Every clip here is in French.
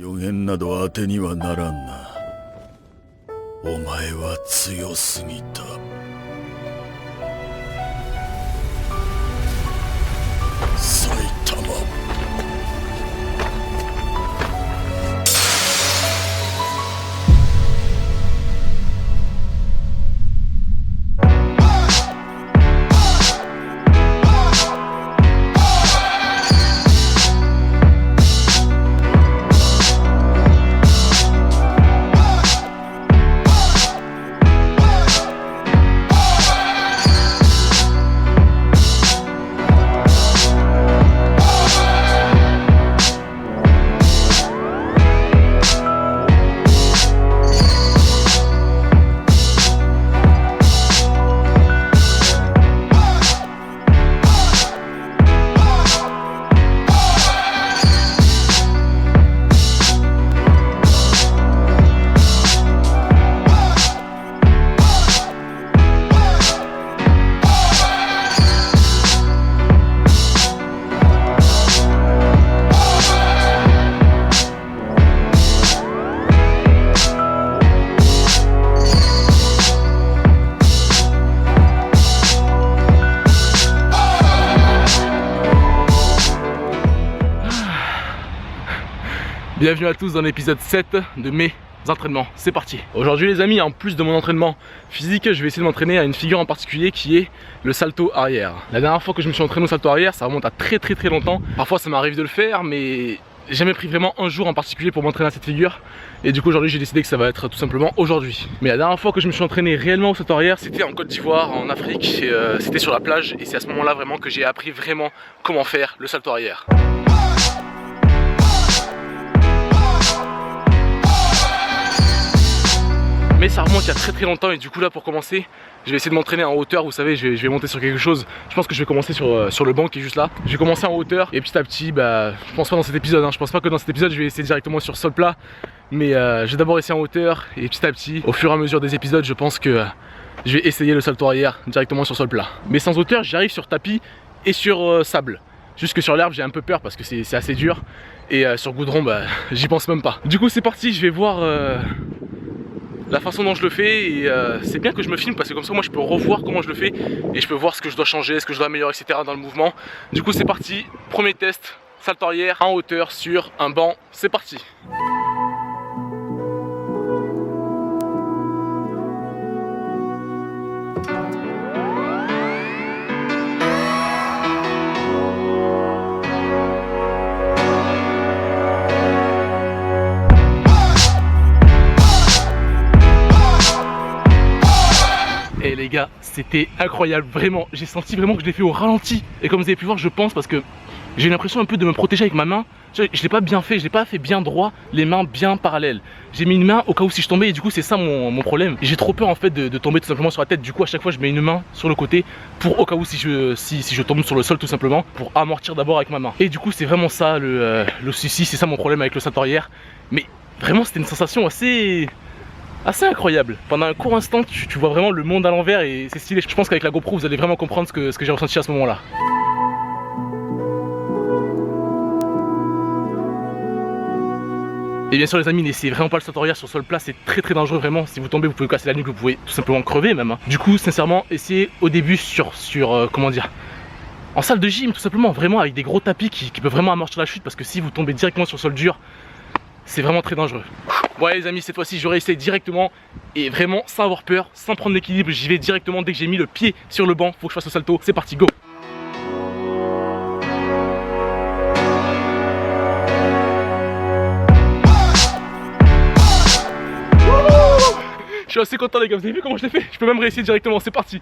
予言など当てにはならんな。お前は強すぎた。埼玉。Bienvenue à tous dans l'épisode 7 de mes entraînements, c'est parti. Aujourd'hui les amis, en plus de mon entraînement physique, je vais essayer de m'entraîner à une figure en particulier qui est le salto arrière. La dernière fois que je me suis entraîné au salto arrière, ça remonte à très longtemps. Parfois ça m'arrive de le faire, mais j'ai jamais pris vraiment un jour en particulier pour m'entraîner à cette figure. Et du coup aujourd'hui j'ai décidé que ça va être tout simplement aujourd'hui. Mais la dernière fois que je me suis entraîné réellement au salto arrière, c'était en Côte d'Ivoire, en Afrique, c'était sur la plage. Et c'est à ce moment là vraiment que j'ai appris vraiment comment faire le salto arrière. Mais ça remonte il y a très longtemps et du coup là pour commencer je vais essayer de m'entraîner en hauteur. Vous savez je vais monter sur quelque chose. Je pense que je vais commencer sur le banc qui est juste là. Je vais commencer en hauteur et petit à petit je pense pas dans cet épisode hein, je pense pas que dans cet épisode je vais essayer directement sur sol plat. Mais je vais d'abord essayer en hauteur et petit à petit au fur et à mesure des épisodes je pense que je vais essayer le salto arrière directement sur sol plat. Mais sans hauteur j'arrive sur tapis et sur sable. Juste que sur l'herbe j'ai un peu peur parce que c'est assez dur. Et sur goudron j'y pense même pas. Du coup c'est parti, je vais voir la façon dont je le fais et c'est bien que je me filme parce que comme ça moi je peux revoir comment je le fais et je peux voir ce que je dois changer, ce que je dois améliorer etc dans le mouvement. Du coup c'est parti, premier test, salto arrière en hauteur sur un banc, c'est parti. Et les gars, c'était incroyable, vraiment, j'ai senti vraiment que je l'ai fait au ralenti. Et comme vous avez pu voir, je pense, parce que j'ai eu l'impression un peu de me protéger avec ma main. Je l'ai pas bien fait, je l'ai pas fait bien droit, les mains bien parallèles. J'ai mis une main au cas où si je tombais et du coup c'est ça mon problème. J'ai trop peur en fait de tomber tout simplement sur la tête. Du coup à chaque fois je mets une main sur le côté pour au cas où si je tombe sur le sol tout simplement, pour amortir d'abord avec ma main. Et du coup c'est vraiment ça le souci, c'est ça mon problème avec le salto arrière. Mais vraiment c'était une sensation assez incroyable. Pendant un court instant tu vois vraiment le monde à l'envers et c'est stylé. Je pense qu'avec la GoPro vous allez vraiment comprendre ce que j'ai ressenti à ce moment là. Et bien sûr les amis, n'essayez vraiment pas le salto arrière sur sol plat, c'est très dangereux vraiment. Si vous tombez vous pouvez casser la nuque, vous pouvez tout simplement crever même hein. Du coup sincèrement essayez au début sur comment dire, en salle de gym tout simplement, vraiment avec des gros tapis qui peuvent vraiment amortir la chute. Parce que si vous tombez directement sur sol dur, c'est vraiment très dangereux. Bon allez les amis, cette fois-ci j'aurais essayé directement et vraiment sans avoir peur, sans prendre l'équilibre, j'y vais directement dès que j'ai mis le pied sur le banc. Faut que je fasse le salto, c'est parti, go. Je suis assez content les gars, vous avez vu comment je l'ai fait? Je peux même réessayer directement, c'est parti.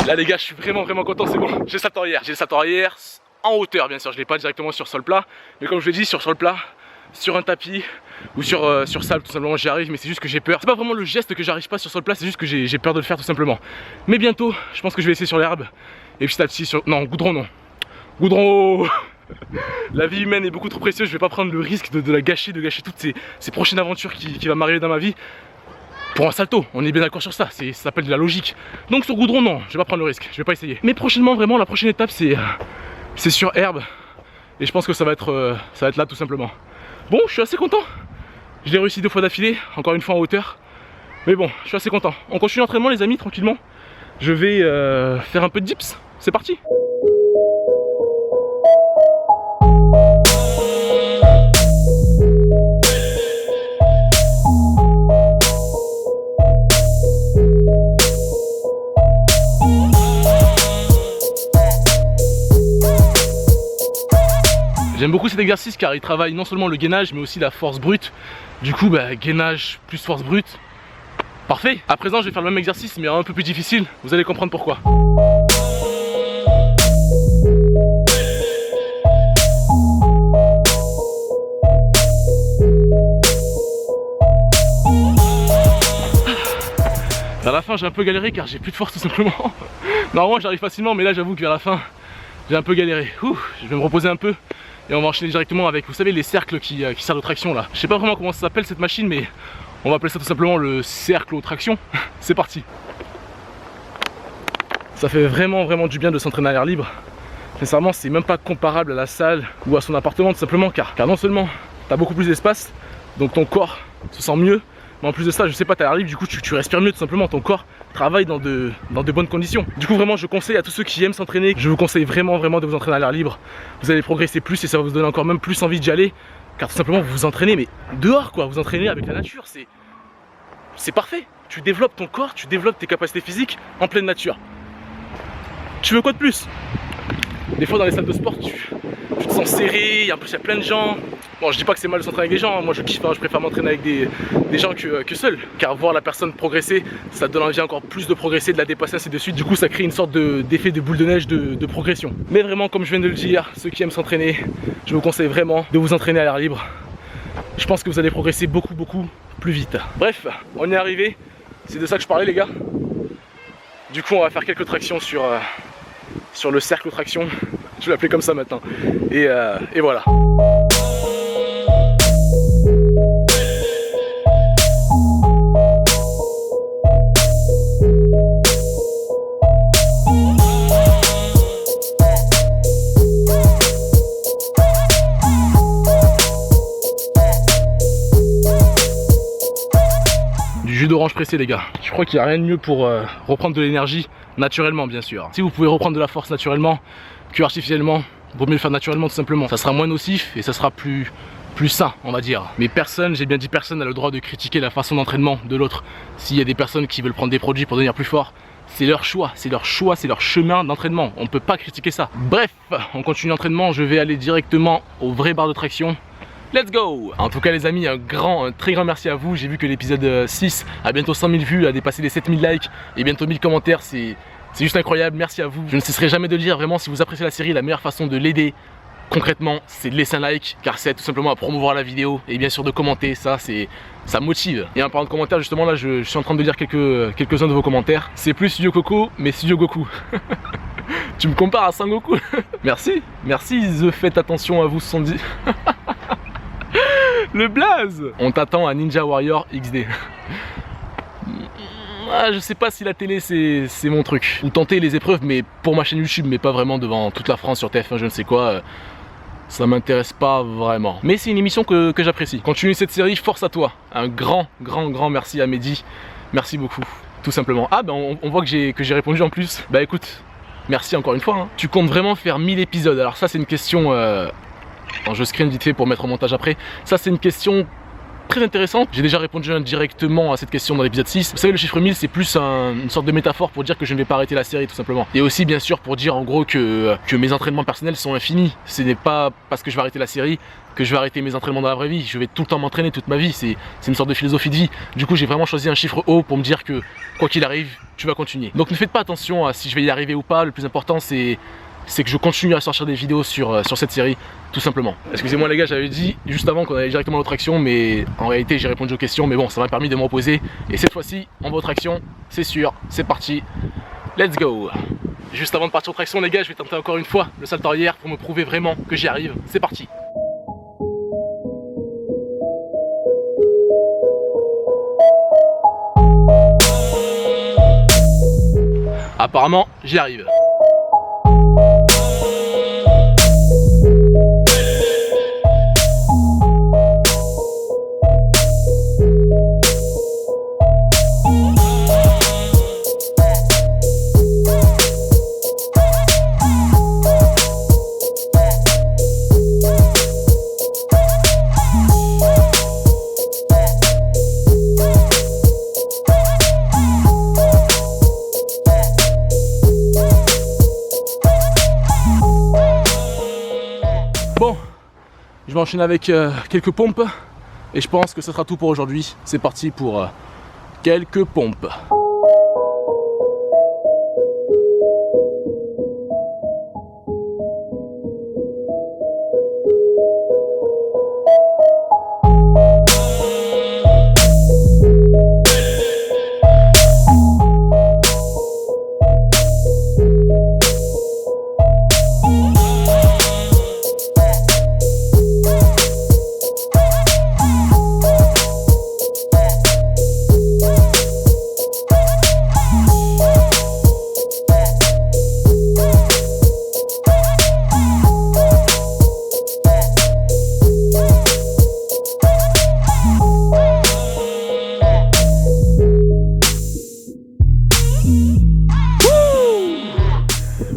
Là les gars je suis vraiment content, c'est bon. J'ai le salto arrière, en hauteur bien sûr, je l'ai pas directement sur sol plat. Mais comme je l'ai dit, sur sol plat, sur un tapis ou sur sable tout simplement j'y arrive. Mais c'est juste que j'ai peur. C'est pas vraiment le geste que j'arrive pas sur sol plat, c'est juste que j'ai peur de le faire tout simplement. Mais bientôt je pense que je vais essayer sur l'herbe. Et petit à petit sur... Non, goudron non. Goudron. La vie humaine est beaucoup trop précieuse, je vais pas prendre le risque de la gâcher, de gâcher toutes ces prochaines aventures qui va m'arriver dans ma vie. pour un salto, on est bien d'accord sur ça, ça s'appelle de la logique. Donc sur goudron non, je vais pas prendre le risque, je vais pas essayer. Mais prochainement vraiment la prochaine étape c'est sur herbe. Et je pense que ça va être là tout simplement. Bon, je suis assez content. Je l'ai réussi 2 fois d'affilée, encore une fois en hauteur. Mais bon, je suis assez content. On continue l'entraînement les amis, tranquillement. Je vais faire un peu de dips, c'est parti. J'aime beaucoup cet exercice car il travaille non seulement le gainage mais aussi la force brute. Du coup bah, gainage plus force brute, parfait. À présent je vais faire le même exercice mais un peu plus difficile, vous allez comprendre pourquoi. Vers la fin j'ai un peu galéré car j'ai plus de force tout simplement. Normalement j'arrive facilement mais là j'avoue que vers la fin j'ai un peu galéré. Ouh, je vais me reposer un peu. Et on va enchaîner directement avec, vous savez, les cercles qui servent de traction là. Je sais pas vraiment comment ça s'appelle cette machine, mais on va appeler ça tout simplement le cercle aux tractions. C'est parti. Ça fait vraiment du bien de s'entraîner à l'air libre. Sincèrement, c'est même pas comparable à la salle ou à son appartement tout simplement car non seulement tu as beaucoup plus d'espace, donc ton corps se sent mieux, mais en plus de ça, je sais pas, tu as l'air libre, du coup tu respires mieux tout simplement, ton corps travaille dans de bonnes conditions. Du coup vraiment je conseille à tous ceux qui aiment s'entraîner, je vous conseille vraiment de vous entraîner à l'air libre. Vous allez progresser plus et ça va vous donner encore même plus envie d'y aller. Car tout simplement vous vous entraînez mais dehors quoi, vous entraînez avec la nature, c'est parfait. Tu développes ton corps, tu développes tes capacités physiques en pleine nature. Tu veux quoi de plus? Des fois dans les salles de sport tu te sens serré, en plus il y a plein de gens. Bon, je dis pas que c'est mal de s'entraîner avec des gens, moi je kiffe, je préfère m'entraîner avec des gens que seul. Car voir la personne progresser, ça te donne envie encore plus de progresser, de la dépasser, ainsi de suite. Du coup ça crée une sorte d'effet de boule de neige de progression. Mais vraiment, comme je viens de le dire, ceux qui aiment s'entraîner, je vous conseille vraiment de vous entraîner à l'air libre. Je pense que vous allez progresser beaucoup plus vite. Bref, on est arrivé, c'est de ça que je parlais les gars. Du coup on va faire quelques tractions sur le cercle aux tractions, je vais l'appeler comme ça maintenant. Et voilà. Jus d'orange pressé les gars, je crois qu'il n'y a rien de mieux pour reprendre de l'énergie naturellement bien sûr. Si vous pouvez reprendre de la force naturellement que artificiellement, vaut mieux le faire naturellement tout simplement. Ça sera moins nocif et ça sera plus sain on va dire. Mais personne, j'ai bien dit personne, n'a le droit de critiquer la façon d'entraînement de l'autre. S'il y a des personnes qui veulent prendre des produits pour devenir plus fort, c'est leur choix, c'est leur chemin d'entraînement. On ne peut pas critiquer ça. Bref, on continue l'entraînement, je vais aller directement au vrai barre de traction. Let's go! En tout cas les amis, un très grand merci à vous. J'ai vu que l'épisode 6 a bientôt 100 000 vues, a dépassé les 7000 likes et bientôt 1000 commentaires. C'est juste incroyable, merci à vous. Je ne cesserai jamais de le dire, vraiment si vous appréciez la série, la meilleure façon de l'aider concrètement c'est de laisser un like car c'est tout simplement à promouvoir la vidéo et bien sûr de commenter, ça motive. Et en parlant de commentaires justement là je suis en train de lire quelques-uns de vos commentaires. C'est plus Studio Coco mais Studio Goku. Tu me compares à Sangoku. Merci The faites attention à vous 70. Le blaze. On t'attend à Ninja Warrior XD. Ah, je sais pas si la télé c'est mon truc. Ou tenter les épreuves mais pour ma chaîne YouTube mais pas vraiment devant toute la France sur TF1 je ne sais quoi. Ça m'intéresse pas vraiment. Mais c'est une émission que j'apprécie. Continue cette série, force à toi. Un grand merci à Mehdi. Merci beaucoup, tout simplement. Ah ben on voit que j'ai répondu en plus. Bah écoute, merci encore une fois. Hein. Tu comptes vraiment faire 1000 épisodes? Alors ça c'est une question... je screen vite fait pour mettre au montage après. Ça c'est une question très intéressante. J'ai déjà répondu indirectement à cette question dans l'épisode 6. Vous savez le chiffre 1000 c'est plus une sorte de métaphore pour dire que je ne vais pas arrêter la série tout simplement. Et aussi bien sûr pour dire en gros que mes entraînements personnels sont infinis. Ce n'est pas parce que je vais arrêter la série que je vais arrêter mes entraînements dans la vraie vie. Je vais tout le temps m'entraîner toute ma vie. C'est une sorte de philosophie de vie. Du coup j'ai vraiment choisi un chiffre haut pour me dire que quoi qu'il arrive tu vas continuer. Donc ne faites pas attention à si je vais y arriver ou pas. Le plus important c'est que je continue à sortir des vidéos sur cette série, tout simplement. Excusez-moi les gars, j'avais dit juste avant qu'on allait directement à l'autre action, mais en réalité j'ai répondu aux questions, mais bon, ça m'a permis de me reposer. Et cette fois-ci, on va aux tractions, c'est sûr, c'est parti, let's go. Juste avant de partir aux tractions les gars, je vais tenter encore une fois le salto arrière pour me prouver vraiment que j'y arrive, c'est parti. Apparemment, j'y arrive. Bon, je vais enchaîner avec quelques pompes et je pense que ce sera tout pour aujourd'hui. C'est parti pour quelques pompes.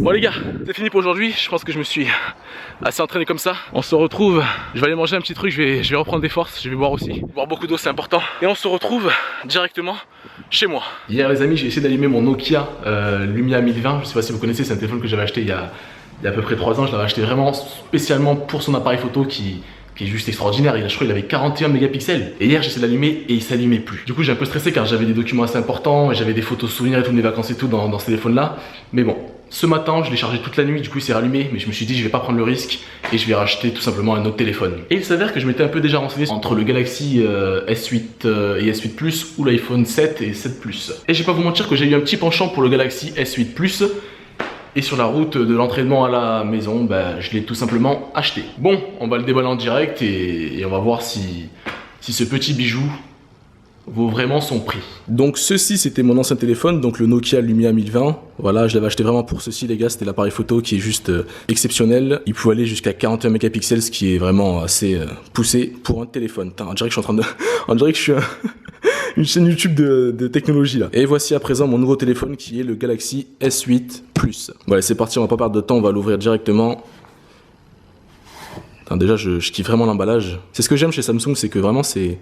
Bon les gars, c'est fini pour aujourd'hui. Je pense que je me suis assez entraîné comme ça. On se retrouve, je vais aller manger un petit truc, je vais reprendre des forces, je vais boire aussi. Boire beaucoup d'eau, c'est important. Et on se retrouve directement chez moi. Hier les amis, j'ai essayé d'allumer mon Nokia Lumia 1020. Je sais pas si vous connaissez, c'est un téléphone que j'avais acheté il y a à peu près 3 ans. Je l'avais acheté vraiment spécialement pour son appareil photo qui est juste extraordinaire. Je crois qu'il avait 41 mégapixels. Et hier, j'essaie d'allumer et il s'allumait plus. Du coup, j'ai un peu stressé car j'avais des documents assez importants et j'avais des photos souvenirs et toutes mes vacances et tout dans ce téléphone-là. Mais bon, ce matin, je l'ai chargé toute la nuit. Du coup, il s'est rallumé. Mais je me suis dit, je vais pas prendre le risque et je vais racheter tout simplement un autre téléphone. Et il s'avère que je m'étais un peu déjà renseigné entre le Galaxy S8 et S8 Plus ou l'iPhone 7 et 7 Plus. Et je vais pas vous mentir que j'ai eu un petit penchant pour le Galaxy S8 Plus. Et sur la route de l'entraînement à la maison, je l'ai tout simplement acheté. Bon, on va le déballer en direct et on va voir si ce petit bijou vaut vraiment son prix. Donc ceci, c'était mon ancien téléphone, donc le Nokia Lumia 1020. Voilà, je l'avais acheté vraiment pour ceci les gars, c'était l'appareil photo qui est juste exceptionnel. Il pouvait aller jusqu'à 41 mégapixels, ce qui est vraiment assez poussé pour un téléphone. Putain, on dirait que je suis en train de... on dirait que je suis une chaîne YouTube de technologie là. Et voici à présent mon nouveau téléphone qui est le Galaxy S8 Plus. Voilà, c'est parti, on va pas perdre de temps, on va l'ouvrir directement. Attends, déjà je kiffe vraiment l'emballage. C'est ce que j'aime chez Samsung, c'est que vraiment c'est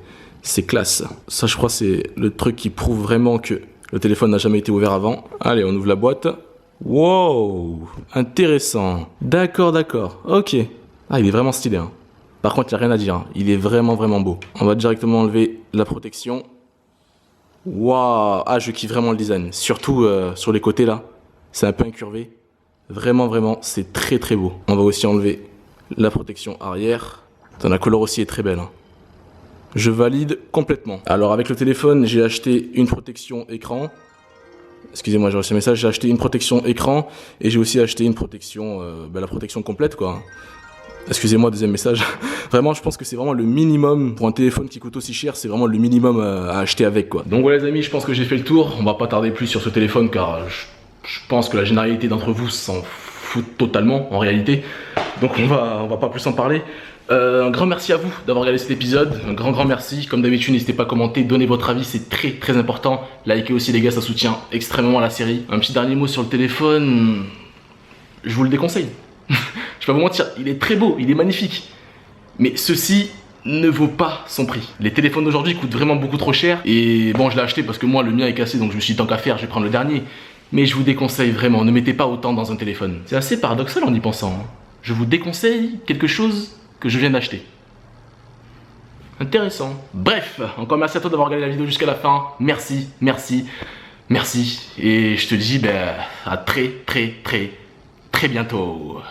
classe. Ça je crois c'est le truc qui prouve vraiment que le téléphone n'a jamais été ouvert avant. Allez, on ouvre la boîte. Wow, intéressant. D'accord, ok. Ah, il est vraiment stylé hein. Par contre, il n'y a rien à dire, hein. Il est vraiment beau. On va directement enlever la protection. Waouh, ah je kiffe vraiment le design, surtout sur les côtés là, c'est un peu incurvé. Vraiment, c'est très beau. On va aussi enlever la protection arrière. La couleur aussi est très belle hein. Je valide complètement. Alors avec le téléphone, j'ai acheté une protection écran. Excusez-moi, j'ai reçu un message, j'ai acheté une protection écran et j'ai aussi acheté une protection, la protection complète quoi. Excusez-moi, deuxième message. Vraiment, je pense que c'est vraiment le minimum pour un téléphone qui coûte aussi cher. C'est vraiment le minimum à acheter avec quoi. Donc voilà les amis, je pense que j'ai fait le tour. On va pas tarder plus sur ce téléphone car je pense que la généralité d'entre vous s'en fout totalement en réalité. Donc on va pas plus en parler. Un grand merci à vous d'avoir regardé cet épisode. Un grand merci. Comme d'habitude, n'hésitez pas à commenter, donner votre avis, c'est très important. Likez aussi les gars, ça soutient extrêmement la série. Un petit dernier mot sur le téléphone. Je vous le déconseille. Je vais pas vous mentir, il est très beau, il est magnifique. Mais ceci ne vaut pas son prix. Les téléphones d'aujourd'hui coûtent vraiment beaucoup trop cher. Et bon, je l'ai acheté parce que moi, le mien est cassé, donc je me suis dit, tant qu'à faire, je vais prendre le dernier. Mais je vous déconseille vraiment, ne mettez pas autant dans un téléphone. C'est assez paradoxal en y pensant. Hein. Je vous déconseille quelque chose que je viens d'acheter. Intéressant. Bref, encore merci à toi d'avoir regardé la vidéo jusqu'à la fin. Merci. Et je te dis à très bientôt.